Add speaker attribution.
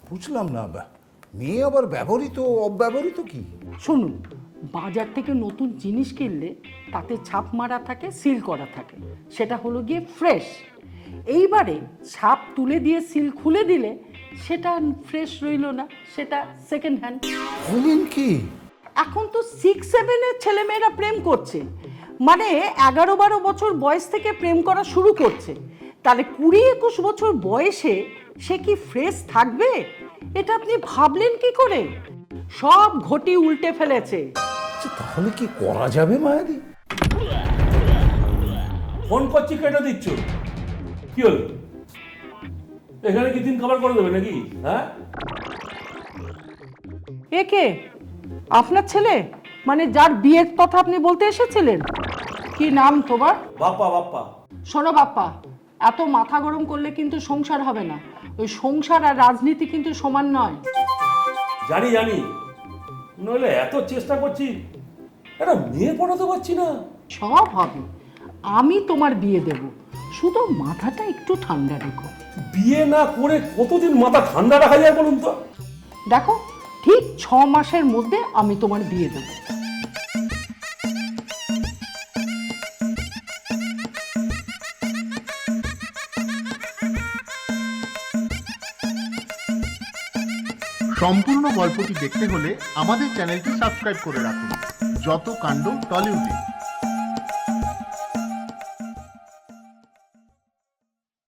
Speaker 1: বুঝলাম না, মেয়ে আবার ব্যবহৃত অব্যবহৃত কি?
Speaker 2: শুনুন, বাজার থেকে নতুন জিনিস কিনলে তাতে ছাপ মারা থাকে, সিল করা থাকে, সেটা হলো গিয়ে ফ্রেশ। এইবারে ছাপ তুলে দিয়ে সিল খুলে দিলে সেটা ফ্রেশ রইল না, সেটা সেকেন্ড হ্যান্ড।
Speaker 1: বলেন কি?
Speaker 2: এখন তো 6-7-এর ছেলেমেয়েরা প্রেম করছে, মানে 11-12 বছর বয়স থেকে প্রেম করা শুরু করছে। তাহলে 20-21 বছর বয়সে সে কি ফ্রেশ থাকবে? এটা আপনি ভাবলেন কি করে? সব ঘটি উল্টে ফেলেছে।
Speaker 1: আচ্ছা, তাহলে কি করা যাবে মায়াদি?
Speaker 3: ফোন করছি, কেটে দিচ্ছ, কি হলো? এখানে কি দিন খাবার করে দেবে নাকি? হ্যাঁ,
Speaker 2: এ কে? আপনার ছেলে? মানে যার বিয়ের কথা আপনি বলতে এসেছিলেন? কি নাম তোমার?
Speaker 3: বাপ্পা বাপ্পা।
Speaker 2: শোনো বাপ্পা, এত মাথা গরম করলে কিন্তু সংসার হবে না। ওই সংসার আর রাজনীতি কিন্তু সমান নয়।
Speaker 3: জানি জানি, নইলে এত চেষ্টা করছি, একটা মেয়ে পড়াতে পারছি না।
Speaker 2: সব হবে, আমি তোমার বিয়ে দেব, শুধু মাথাটা একটু ঠান্ডা রেখো।
Speaker 3: বিয়ে না করে কতদিন মাথা ঠান্ডা রাখা যায় বলুন তো?
Speaker 2: দেখো, ঠিক 6 মাসের মধ্যে আমি তোমার বিয়ে দেব।
Speaker 4: সম্পূর্ণ গল্পটি দেখতে হলে আমাদের চ্যানেলটি সাবস্ক্রাইব করে রাখুন। যত কাণ্ড টলিউডে।